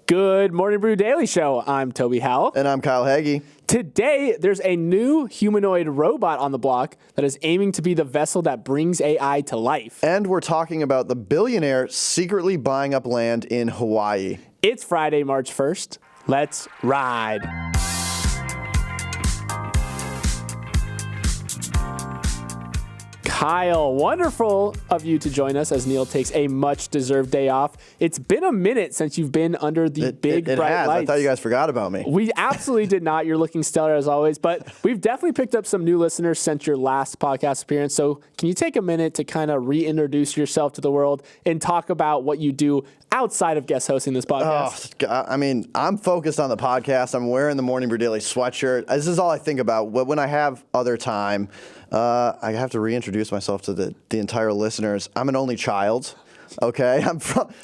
Good morning, Brew Daily Show. I'm Toby Howell. And I'm Kyle Hagee. Today, there's a new humanoid robot on the block that is aiming to be the vessel that brings AI to life. And we're talking about the billionaire secretly buying up land in Hawaii. It's Friday, March 1st. Let's ride. Kyle, wonderful of you to join us as Neil takes a much-deserved day off. It's been a minute since you've been under the bright lights. I thought you guys forgot about me. We absolutely did not. You're looking stellar as always, but we've definitely picked up some new listeners since your last podcast appearance. So can you take a minute to kind of reintroduce yourself to the world and talk about what you do outside of guest hosting this podcast? I mean, I'm focused on the podcast. I'm wearing the Morning Brew Daily sweatshirt. This is all I think about. When I have other time, I have to reintroduce myself to the entire listeners. I'm an only child. Okay,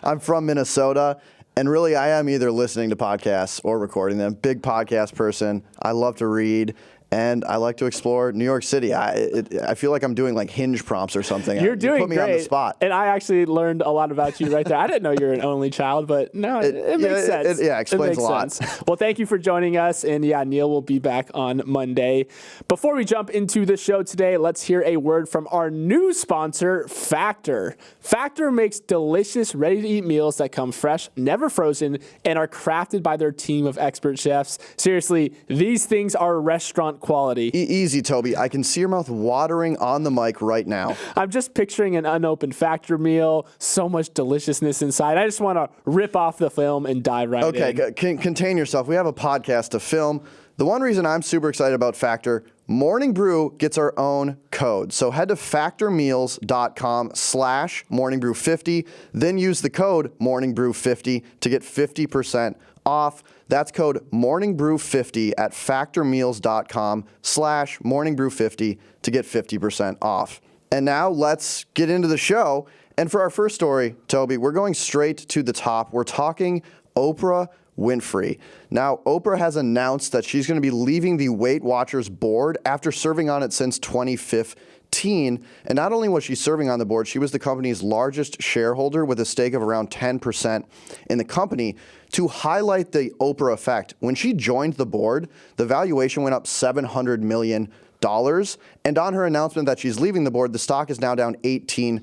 I'm from Minnesota, and really I am either listening to podcasts or recording them. Big podcast person. I love to read. And I like to explore New York City. I feel like I'm doing like Hinge prompts or something. You're doing put me great. on the spot. And I actually learned a lot about you right there. I didn't know you're an only child, but no, it makes sense. It explains a lot. Well, thank you for joining us. And yeah, Neil will be back on Monday. Before we jump into the show today, let's hear a word from our new sponsor, Factor. Factor makes delicious, ready-to-eat meals that come fresh, never frozen, and are crafted by their team of expert chefs. Seriously, these things are restaurant quality. Easy, Toby. I can see your mouth watering on the mic right now. I'm just picturing an unopened Factor meal, so much deliciousness inside. I just want to rip off the film and dive right in. Okay, contain yourself. We have a podcast to film. The one reason I'm super excited about Factor, Morning Brew gets our own code. So head to factormeals.com/morningbrew50, then use the code morningbrew50 to get 50% off. That's code morningbrew50 at factormeals.com/morningbrew50 to get 50% off. And now let's get into the show. And for our first story, Toby, we're going straight to the top. We're talking Oprah Winfrey. Now, Oprah has announced that she's going to be leaving the WeightWatchers board after serving on it since 2015. And not only was she serving on the board, she was the company's largest shareholder with a stake of around 10% in the company. To highlight the Oprah effect, when she joined the board, the valuation went up $700 million. And on her announcement that she's leaving the board, the stock is now down 18%.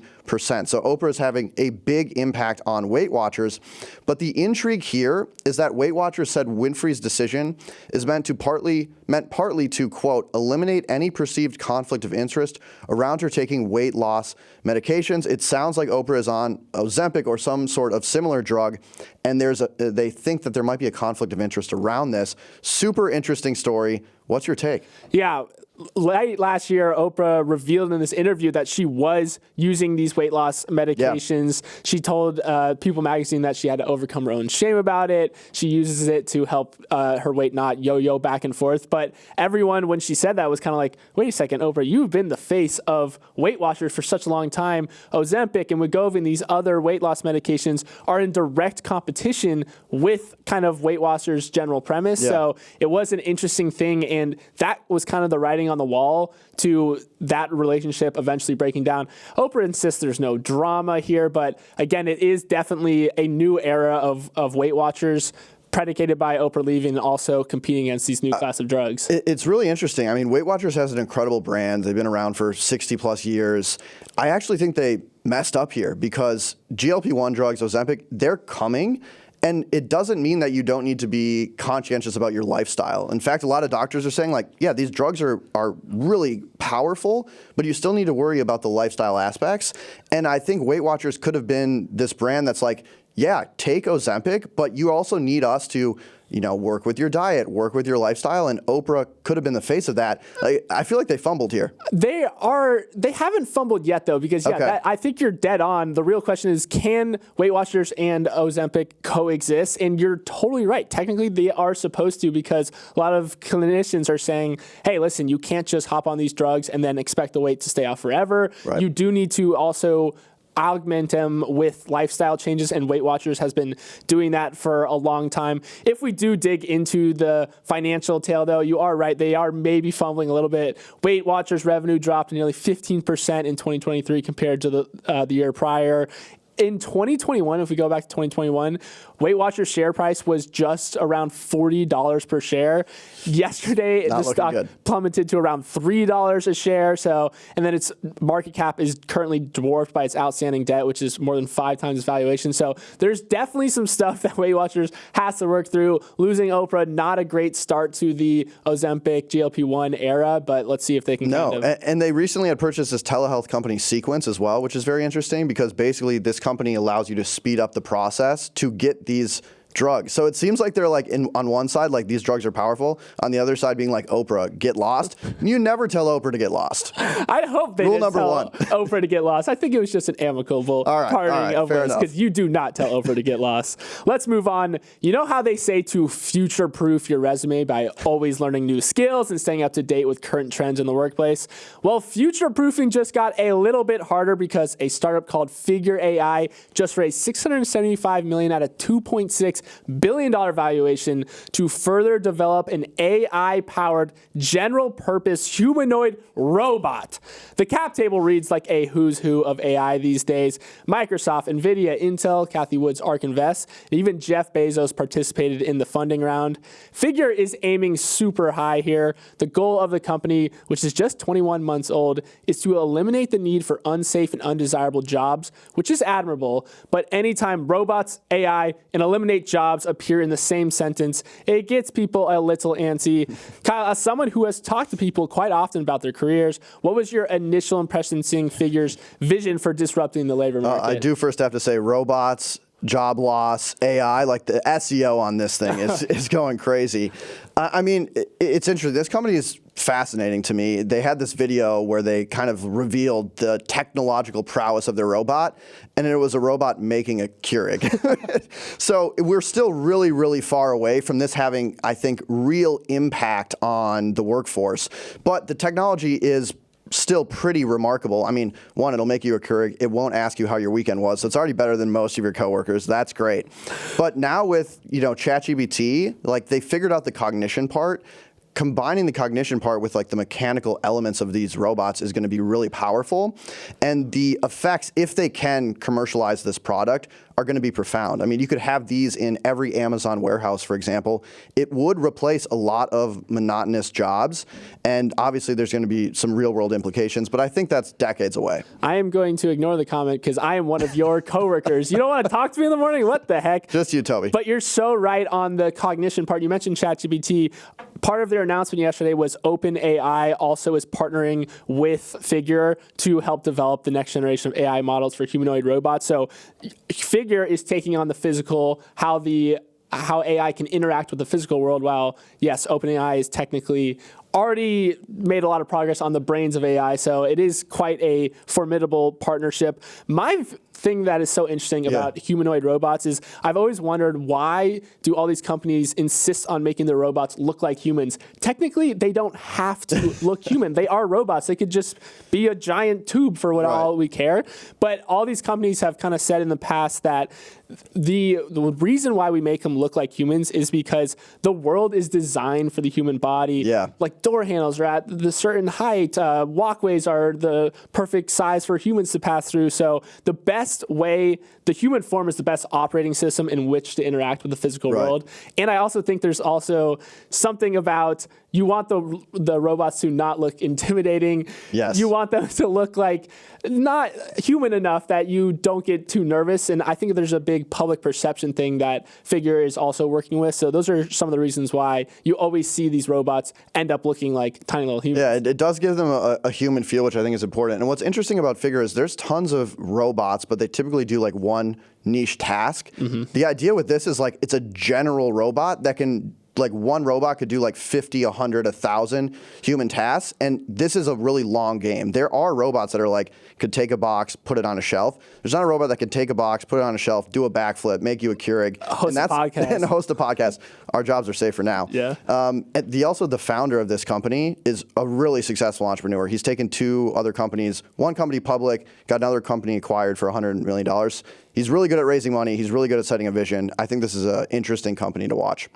So Oprah is having a big impact on WeightWatchers. But the intrigue here is that WeightWatchers said Winfrey's decision is meant partly to, quote, eliminate any perceived conflict of interest around her taking weight loss medications. It sounds like Oprah is on Ozempic or some sort of similar drug, and they think that there might be a conflict of interest around this. Super interesting story. What's your take? Yeah. Late last year, Oprah revealed in this interview that she was using these weight loss medications. Yeah. She told People magazine that she had to overcome her own shame about it. She uses it to help her weight not yo-yo back and forth. But everyone, when she said that, was kind of like, wait a second, Oprah, you've been the face of Weight Watchers for such a long time. Ozempic and Wegovy and these other weight loss medications are in direct competition with kind of Weight Watchers' general premise. Yeah. So it was an interesting thing, and that was kind of the writing on the wall to that relationship eventually breaking down. Oprah insists there's no drama here, but again, it is definitely a new era of Weight Watchers, predicated by Oprah leaving and also competing against these new class of drugs. It's really interesting. I mean, Weight Watchers has an incredible brand. They've been around for 60 plus years. I actually think they messed up here because GLP-1 drugs, Ozempic, they're coming. And it doesn't mean that you don't need to be conscientious about your lifestyle. In fact, a lot of doctors are saying, like, yeah, these drugs are really powerful, but you still need to worry about the lifestyle aspects. And I think Weight Watchers could have been this brand that's like, yeah, take Ozempic, but you also need us to, work with your diet, work with your lifestyle, and Oprah could have been the face of that. I feel like they fumbled here. They haven't fumbled yet, though, because I think you're dead on. The real question is, can Weight Watchers and Ozempic coexist? And you're totally right. Technically, they are supposed to, because a lot of clinicians are saying, hey, listen, you can't just hop on these drugs and then expect the weight to stay off forever. Right. You do need to also augment them with lifestyle changes, and Weight Watchers has been doing that for a long time. If we do dig into the financial tale, though, you are right. They are maybe fumbling a little bit. Weight Watchers revenue dropped nearly 15% in 2023 compared to the year prior. In 2021, if we go back to 2021, WeightWatchers share price was just around $40 per share. Yesterday, the stock plummeted to around $3 a share. So, and then its market cap is currently dwarfed by its outstanding debt, which is more than 5 times its valuation. So there's definitely some stuff that WeightWatchers has to work through. Losing Oprah, not a great start to the Ozempic GLP-1 era, but let's see if they can and they recently had purchased this telehealth company Sequence as well, which is very interesting because basically this company allows you to speed up the process to get these drugs. So it seems like they're like on one side, like these drugs are powerful. On the other side being like, Oprah, get lost. You never tell Oprah to get lost. I hope they didn't tell Oprah to get lost. I think it was just an amicable parting of us because you do not tell Oprah to get lost. Let's move on. You know how they say to future-proof your resume by always learning new skills and staying up to date with current trends in the workplace? Well, future-proofing just got a little bit harder because a startup called Figure AI just raised $675 million at a $2.6 billion valuation to further develop an AI-powered general-purpose humanoid robot. The cap table reads like a who's who of AI these days. Microsoft, NVIDIA, Intel, Cathie Wood's ARK Invest, and even Jeff Bezos participated in the funding round. Figure is aiming super high here. The goal of the company, which is just 21 months old, is to eliminate the need for unsafe and undesirable jobs, which is admirable, but anytime robots, AI, and eliminate jobs appear in the same sentence, it gets people a little antsy. Kyle, as someone who has talked to people quite often about their careers, what was your initial impression seeing Figure's vision for disrupting the labor market? I do first have to say robots, job loss, AI, like the SEO on this thing is going crazy. I mean, it's interesting. This company is fascinating to me. They had this video where they kind of revealed the technological prowess of their robot, and it was a robot making a Keurig. So we're still really, really far away from this having, I think, real impact on the workforce. But the technology is still pretty remarkable. I mean, one, it'll make you a Keurig. It won't ask you how your weekend was. So it's already better than most of your coworkers. That's great. But now with, ChatGPT, like they figured out the cognition part. Combining the cognition part with like the mechanical elements of these robots is going to be really powerful. And the effects, if they can commercialize this product, are going to be profound. I mean, you could have these in every Amazon warehouse, for example. It would replace a lot of monotonous jobs. And obviously there's going to be some real world implications, but I think that's decades away. I am going to ignore the comment because I am one of your coworkers. You don't want to talk to me in the morning? What the heck? Just you, Toby. But you're so right on the cognition part. You mentioned ChatGPT. Part of their announcement yesterday was OpenAI also is partnering with Figure to help develop the next generation of AI models for humanoid robots. So Figure is taking on the physical, how AI can interact with the physical world, while, yes, OpenAI is technically already made a lot of progress on the brains of AI, so it is quite a formidable partnership. My thing that is so interesting about humanoid robots is I've always wondered, why do all these companies insist on making their robots look like humans? Technically, they don't have to look human. They are robots. They could just be a giant tube for all we care. But all these companies have kind of said in the past that the reason why we make them look like humans is because the world is designed for the human body. Yeah. Like door handles are at the certain height, walkways are the perfect size for humans to pass through. So the best way, the human form is the best operating system in which to interact with the physical world. And I also think there's also something about, you want the robots to not look intimidating. Yes. You want them to look like not human enough that you don't get too nervous. And I think there's a big public perception thing that Figure is also working with. So those are some of the reasons why you always see these robots end up looking like tiny little humans. Yeah, it does give them a human feel, which I think is important. And what's interesting about Figure is there's tons of robots, but they typically do like one niche task. The idea with this is like it's a general robot that can, like one robot could do like 50, 100, 1,000 human tasks. And this is a really long game. There are robots that are like, could take a box, put it on a shelf. There's not a robot that could take a box, put it on a shelf, do a backflip, make you a Keurig. Host a podcast. And host a podcast. Our jobs are safe for now. Yeah. And the founder of this company is a really successful entrepreneur. He's taken 2 other companies, one company public, got another company acquired for $100 million. He's really good at raising money. He's really good at setting a vision. I think this is an interesting company to watch.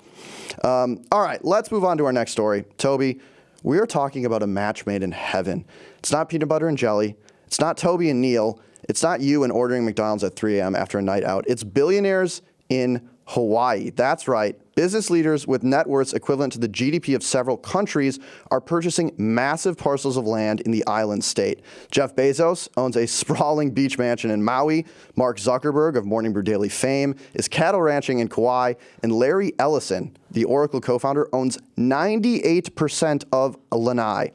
All right, let's move on to our next story. Toby, we are talking about a match made in heaven. It's not peanut butter and jelly. It's not Toby and Neil. It's not you and ordering McDonald's at 3 a.m. after a night out. It's billionaires in Hawaii. That's right. Business leaders with net worths equivalent to the GDP of several countries are purchasing massive parcels of land in the island state. Jeff Bezos owns a sprawling beach mansion in Maui. Mark Zuckerberg of Morning Brew Daily fame is cattle ranching in Kauai. And Larry Ellison, the Oracle co-founder, owns 98% of Lanai.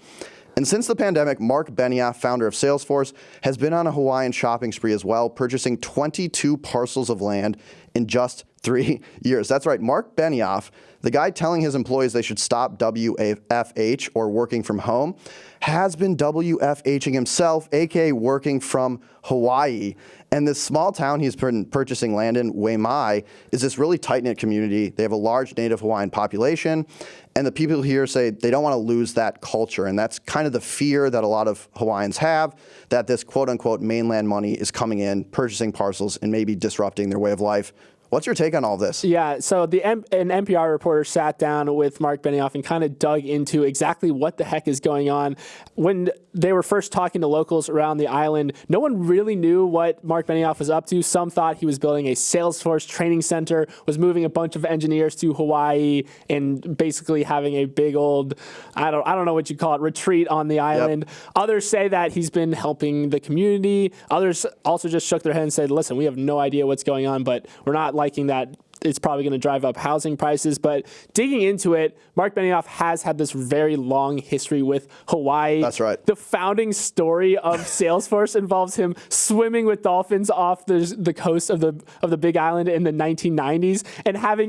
And since the pandemic, Mark Benioff, founder of Salesforce, has been on a Hawaiian shopping spree as well, purchasing 22 parcels of land in just 3 years. That's right, Mark Benioff, the guy telling his employees they should stop WFH or working from home, has been WFHing himself, aka working from Hawaii. And this small town he's been purchasing land in, Waimai, is this really tight-knit community. They have a large native Hawaiian population, and the people here say they don't want to lose that culture. And that's kind of the fear that a lot of Hawaiians have, that this quote-unquote mainland money is coming in, purchasing parcels, and maybe disrupting their way of life. What's your take on all this? Yeah, so an NPR reporter sat down with Mark Benioff and kind of dug into exactly what the heck is going on. When they were first talking to locals around the island, no one really knew what Mark Benioff was up to. Some thought he was building a Salesforce training center, was moving a bunch of engineers to Hawaii, and basically having a big old, I don't know what you call it, retreat on the island. Yep. Others say that he's been helping the community. Others also just shook their head and said, listen, we have no idea what's going on, but we're not liking that it's probably going to drive up housing prices. But digging into it, Mark Benioff has had this very long history with Hawaii. That's right. The founding story of Salesforce involves him swimming with dolphins off the coast of the Big Island in the 1990s, and having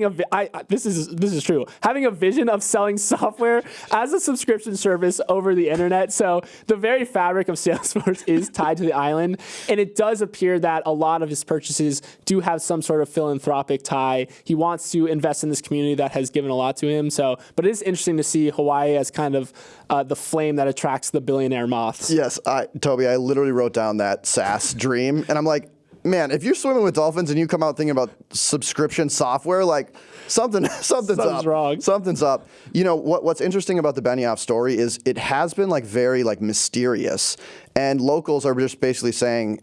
this is true, having a vision of selling software as a subscription service over the internet. So the very fabric of Salesforce is tied to the island, and it does appear that a lot of his purchases do have some sort of philanthropic tie. He wants to invest in this community that has given a lot to him. So, but it is interesting to see Hawaii as kind of the flame that attracts the billionaire moths. Yes, Toby, I literally wrote down that SaaS dream, and I'm like, man, if you're swimming with dolphins and you come out thinking about subscription software, like something's up. Wrong. Something's up. You know what's interesting about the Benioff story is it has been very mysterious, and locals are just basically saying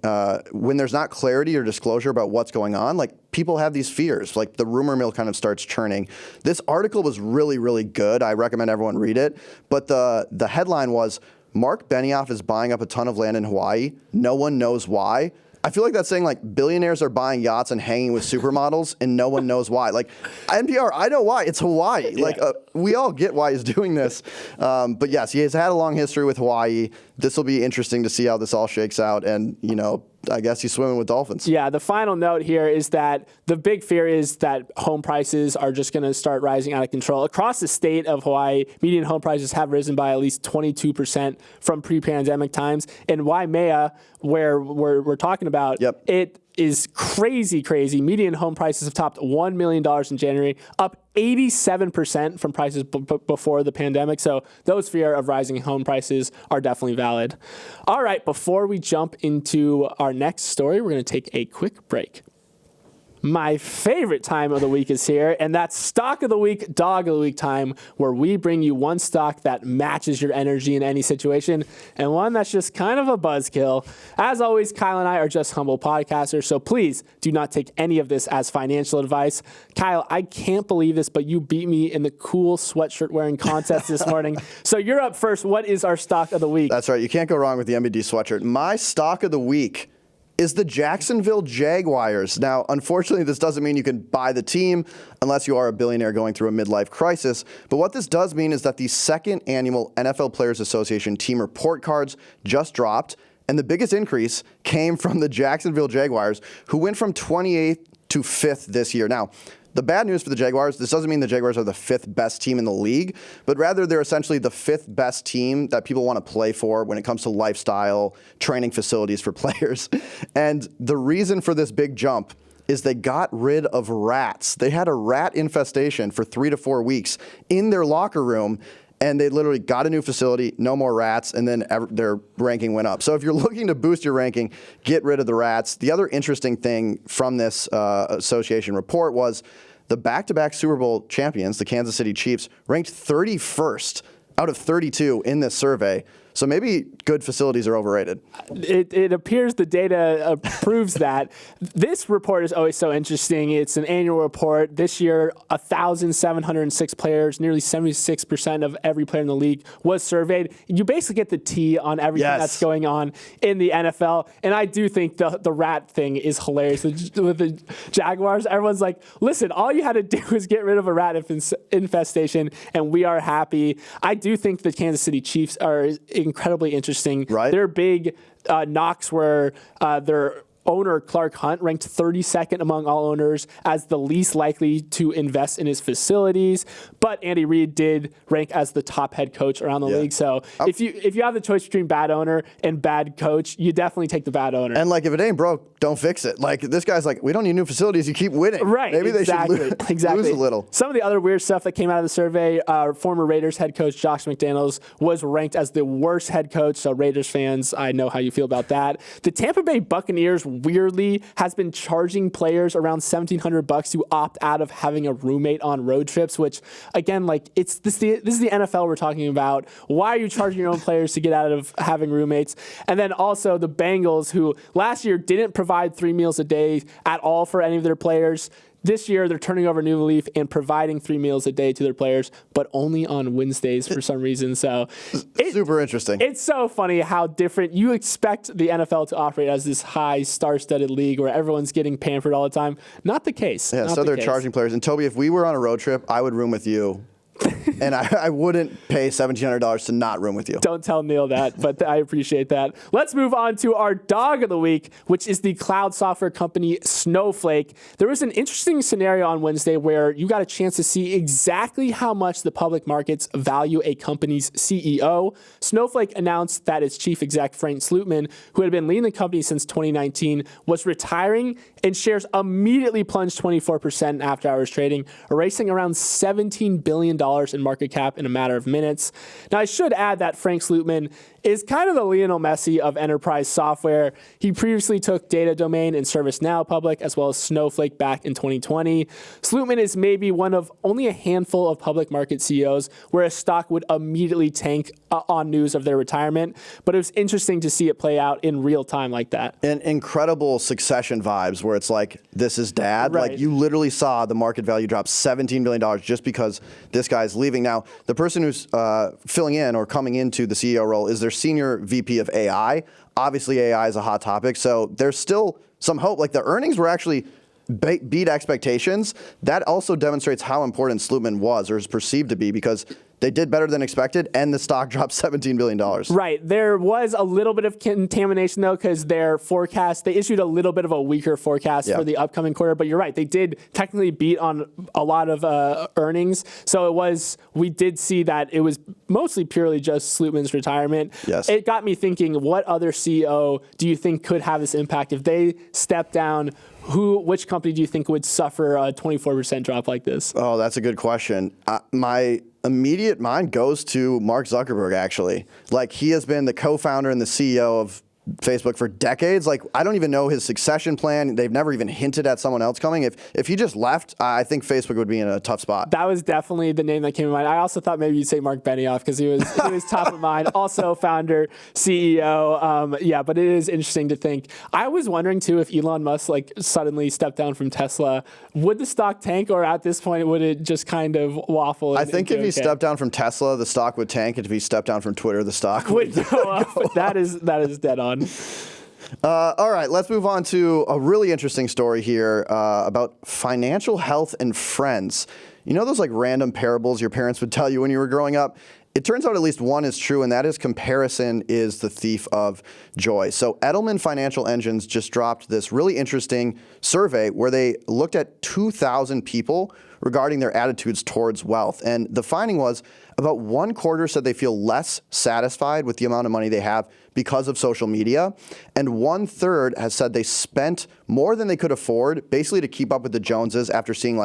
when there's not clarity or disclosure about what's going on, people have these fears. The rumor mill kind of starts churning. This article was really, really good. I recommend everyone read it. But the headline was, Mark Benioff is buying up a ton of land in Hawaii. No one knows why. I feel like that's saying billionaires are buying yachts and hanging with supermodels and no one knows why. NPR, I know why. It's Hawaii. Yeah. We all get why he's doing this. But yes, he has had a long history with Hawaii. This will be interesting to see how this all shakes out. And, I guess he's swimming with dolphins. Yeah, the final note here is that the big fear is that home prices are just going to start rising out of control. Across the state of Hawaii, median home prices have risen by at least 22% from pre-pandemic times. In Waimea, where we're talking about, yep, it is crazy. Median home prices have topped $1 million in January, up 87% from prices before the pandemic. So those fear of rising home prices are definitely valid. All right, before we jump into our next story, we're going to take a quick break. My favorite time of the week is here, and that's Stock of the Week, Dog of the Week time, where we bring you one stock that matches your energy in any situation, and one that's just kind of a buzzkill. As always, Kyle and I are just humble podcasters, so please do not take any of this as financial advice. Kyle, I can't believe this, but you beat me in the cool sweatshirt wearing contest this morning. So you're up first. What is our Stock of the Week? That's right. You can't go wrong with the MBD sweatshirt. My Stock of the Week is the Jacksonville Jaguars. Now, unfortunately, this doesn't mean you can buy the team unless you are a billionaire going through a midlife crisis. But what this does mean is that the second annual NFL Players Association team report cards just dropped, and the biggest increase came from the Jacksonville Jaguars, who went from 28th to 5th this year. Now, the bad news for the Jaguars, this doesn't mean the Jaguars are the 5th best team in the league, but rather they're essentially the 5th best team that people want to play for when it comes to lifestyle, training facilities for players. And the reason for this big jump is they got rid of rats. They had a rat infestation for 3 to 4 weeks in their locker room, and they literally got a new facility, no more rats, and then their ranking went up. So if you're looking to boost your ranking, get rid of the rats. The other interesting thing from this association report was the back-to-back Super Bowl champions, the Kansas City Chiefs, ranked 31st out of 32 in this survey. So maybe good facilities are overrated. It appears the data proves that. This report is always so interesting. It's an annual report. This year, 1,706 players, nearly 76% of every player in the league was surveyed. You basically get the tea on everything that's going on in the NFL. And I do think the rat thing is hilarious. With the Jaguars, everyone's like, listen, all you had to do is get rid of a rat infestation, and we are happy. I do think the Kansas City Chiefs are incredibly interesting. Right. Their big knocks were their owner, Clark Hunt, ranked 32nd among all owners as the least likely to invest in his facilities. But Andy Reid did rank as the top head coach around the league. So if you have the choice between bad owner and bad coach, you definitely take the bad owner. And like, if it ain't broke, don't fix it. Like, this guy's like, we don't need new facilities. You keep winning. Right. Maybe they should lose a little. Some of the other weird stuff that came out of the survey, former Raiders head coach Josh McDaniels was ranked as the worst head coach. So Raiders fans, I know how you feel about that. The Tampa Bay Buccaneers weirdly has been charging players around $1,700 to opt out of having a roommate on road trips, which again, like, this is the NFL we're talking about. Why are you charging your own players to get out of having roommates? And then also the Bengals, who last year didn't provide 3 meals a day at all for any of their players. This year, they're turning over a new leaf and providing 3 meals a day to their players, but only on Wednesdays for some reason. So super interesting. It's so funny how different you expect the NFL to operate as this high star-studded league where everyone's getting pampered all the time. Not the case. Yeah, so they're charging players. And Toby, if we were on a road trip, I would room with you. And I wouldn't pay $1,700 to not room with you. Don't tell Neil that, but I appreciate that. Let's move on to our dog of the week, which is the cloud software company Snowflake. There was an interesting scenario on Wednesday where you got a chance to see exactly how much the public markets value a company's CEO. Snowflake announced that its chief exec, Frank Slootman, who had been leading the company since 2019, was retiring, and shares immediately plunged 24% in after-hours trading, erasing around $17 billion in market cap in a matter of minutes. Now, I should add that Frank Slootman is kind of the Lionel Messi of enterprise software. He previously took Data Domain and ServiceNow public, as well as Snowflake back in 2020. Slootman is maybe one of only a handful of public market CEOs where a stock would immediately tank on news of their retirement, but it was interesting to see it play out in real time like that. And incredible Succession vibes where it's like, this is dad. Right. Like, you literally saw the market value drop $17 billion just because this guy's leaving. Now, the person who's filling in or coming into the CEO role is their senior VP of AI. Obviously, AI is a hot topic, so there's still some hope. Like, the earnings were actually beat expectations. That also demonstrates how important Slootman was, or is perceived to be, because they did better than expected, and the stock dropped $17 billion. Right. There was a little bit of contamination, though, because their forecast, they issued a little bit of a weaker forecast for the upcoming quarter. But you're right. They did technically beat on a lot of earnings. So we did see that it was mostly purely just Slootman's retirement. Yes. It got me thinking, what other CEO do you think could have this impact? If they step down, which company do you think would suffer a 24% drop like this? Oh, that's a good question. My immediate mind goes to Mark Zuckerberg, actually. Like, he has been the co-founder and the CEO of Facebook for decades. Like, I don't even know his succession plan. They've never even hinted at someone else coming. If he just left, I think Facebook would be in a tough spot. That was definitely the name that came to mind. I also thought maybe you'd say Mark Benioff because he was top of mind. Also founder, CEO. Yeah, but it is interesting to think. I was wondering too, if Elon Musk suddenly stepped down from Tesla, would the stock tank, or at this point would it just kind of waffle? I think if he stepped down from Tesla, the stock would tank. And if he stepped down from Twitter, the stock would go up. That is dead on. All right, let's move on to a really interesting story here about financial health and friends. You know those random parables your parents would tell you when you were growing up? It turns out at least one is true, and that is comparison is the thief of joy. So Edelman Financial Engines just dropped this really interesting survey where they looked at 2,000 people regarding their attitudes towards wealth. And the finding was about 1/4 said they feel less satisfied with the amount of money they have because of social media. And 1/3 has said they spent more than they could afford, basically to keep up with the Joneses after seeing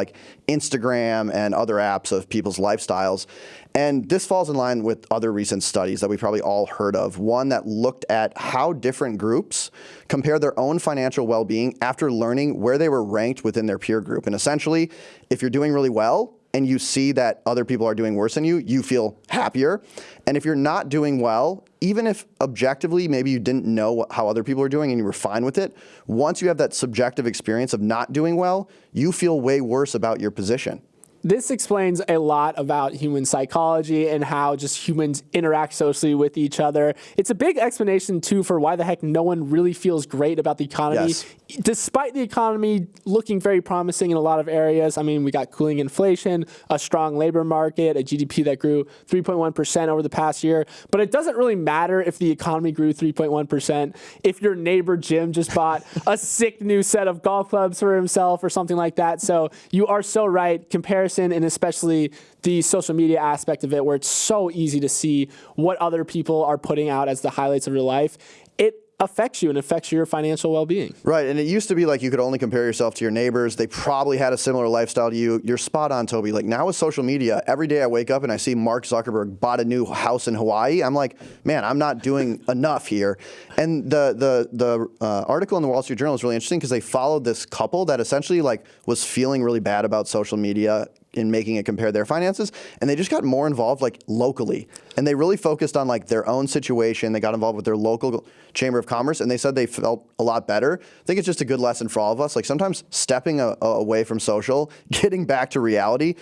Instagram and other apps of people's lifestyles. And this falls in line with other recent studies that we probably all heard of. One that looked at how different groups compare their own financial well-being after learning where they were ranked within their peer group. And essentially, if you're doing really well, and you see that other people are doing worse than you feel happier. And if you're not doing well, even if objectively maybe you didn't know how other people are doing and you were fine with it, once you have that subjective experience of not doing well, you feel way worse about your position. This explains a lot about human psychology and how just humans interact socially with each other. It's a big explanation, too, for why the heck no one really feels great about the economy. Yes. Despite the economy looking very promising in a lot of areas. I mean, we got cooling inflation, a strong labor market, a GDP that grew 3.1% over the past year. But it doesn't really matter if the economy grew 3.1% if your neighbor Jim just bought a sick new set of golf clubs for himself or something like that. So you are so right. Comparison, and especially the social media aspect of it, where it's so easy to see what other people are putting out as the highlights of your life, it affects you and affects your financial well-being. Right, and it used to be like you could only compare yourself to your neighbors. They probably had a similar lifestyle to you. You're spot on, Toby. Like now with social media, every day I wake up and I see Mark Zuckerberg bought a new house in Hawaii. I'm like, man, I'm not doing enough here. And the article in the Wall Street Journal is really interesting because they followed this couple that essentially like was feeling really bad about social media in making it compare their finances, and they just got more involved like locally, and they really focused on like their own situation. They got involved with their local chamber of commerce, and they said they felt a lot better. I think it's just a good lesson for all of us. Like sometimes stepping away from social, getting back to reality,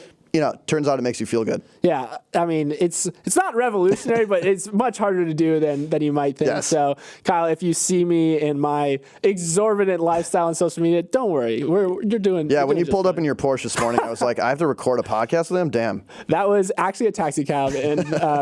turns out it makes you feel good. Yeah, I mean, it's not revolutionary, but it's much harder to do than you might think. Yes. So, Kyle, if you see me in my exorbitant lifestyle on social media, don't worry. You're doing. Yeah, you're when doing you pulled just up in your Porsche this morning, I was like, I have to record a podcast with him? Damn. That was actually a taxi cab,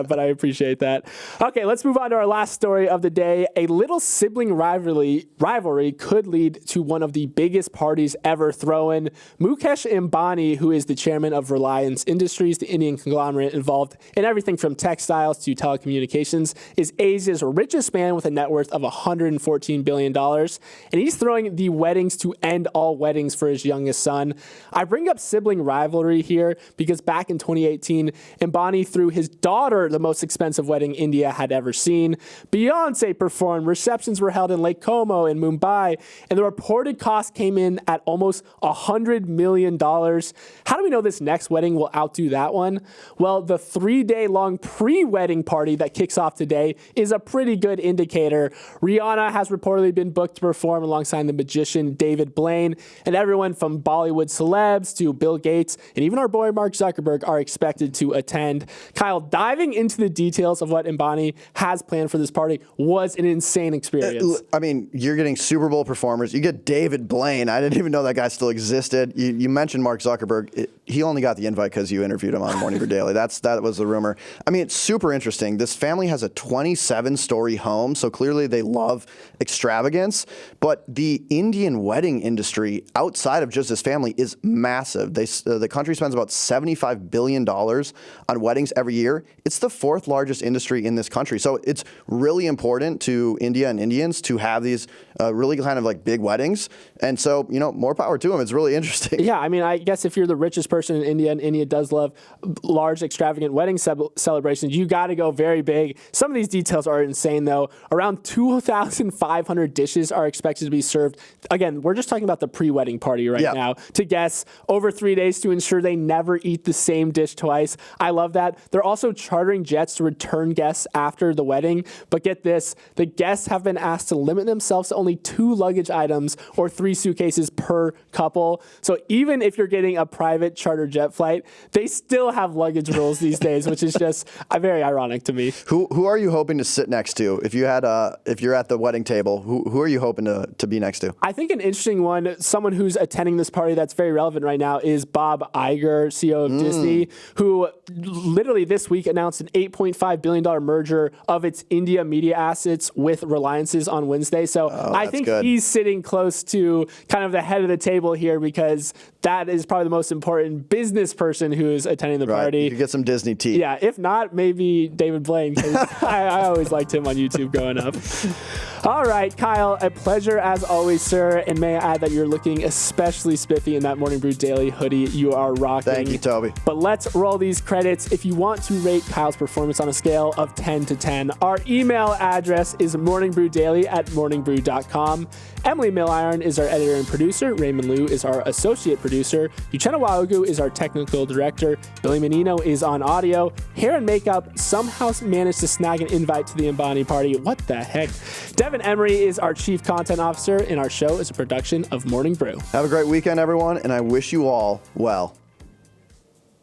but I appreciate that. Okay, let's move on to our last story of the day. A little sibling rivalry could lead to one of the biggest parties ever thrown. Mukesh Ambani, who is the chairman of Reliance Industries, the Indian conglomerate involved in everything from textiles to telecommunications, is Asia's richest man with a net worth of $114 billion. And he's throwing the weddings to end all weddings for his youngest son. I bring up sibling rivalry here because back in 2018, Ambani threw his daughter the most expensive wedding India had ever seen. Beyonce performed, receptions were held in Lake Como in Mumbai, and the reported cost came in at almost $100 million. How do we know this next wedding will outdo that one? Well, the 3-day-long pre-wedding party that kicks off today is a pretty good indicator. Rihanna has reportedly been booked to perform alongside the magician David Blaine, and everyone from Bollywood celebs to Bill Gates and even our boy Mark Zuckerberg are expected to attend. Kyle, diving into the details of what Ambani has planned for this party was an insane experience. I mean, you're getting Super Bowl performers. You get David Blaine. I didn't even know that guy still existed. You mentioned Mark Zuckerberg. He only got the invite because you interviewed him on Morning Brew Daily. That was the rumor. I mean, it's super interesting. This family has a 27-story home, so clearly they love extravagance. But the Indian wedding industry outside of just this family is massive. The country spends about $75 billion on weddings every year. It's the 4th largest industry in this country. So it's really important to India and Indians to have these really kind of like big weddings. And so, more power to them. It's really interesting. Yeah, I mean, I guess if you're the richest person in India, and India does love large, extravagant wedding celebrations, you got to go very big. Some of these details are insane, though. Around 2,500 dishes are expected to be served. Again, we're just talking about the pre-wedding party right now. To guests over 3 days to ensure they never eat the same dish twice. I love that. They're also chartering jets to return guests after the wedding. But get this, the guests have been asked to limit themselves to only 2 luggage items or 3 suitcases per couple. So even if you're getting a private charter jet flight, they still have luggage rules these days, which is just very ironic to me. Who are you hoping to sit next to if you're at the wedding table? Who are you hoping to be next to? I think an interesting one, someone who's attending this party that's very relevant right now, is Bob Iger, CEO of Disney, who literally this week announced an $8.5 billion merger of its India media assets with Reliance's on Wednesday. So I think he's sitting close to kind of the head of the table here because that is probably the most important business person who is attending the party. You could get some Disney tea. Yeah, if not, maybe David Blaine, because I always liked him on YouTube growing up. All right, Kyle, a pleasure as always, sir. And may I add that you're looking especially spiffy in that Morning Brew Daily hoodie. You are rocking. Thank you, Toby. But let's roll these credits. If you want to rate Kyle's performance on a scale of 10 to 10, our email address is morningbrewdaily@morningbrew.com. Emily Milliron is our editor and producer. Raymond Liu is our associate producer. Uchenna Waogu is our technical technical director. Billy Menino is on audio. Hair and makeup somehow managed to snag an invite to the Embody party. What the heck? Devin Emery is our chief content officer, and our show is a production of Morning Brew. Have a great weekend, everyone, and I wish you all well.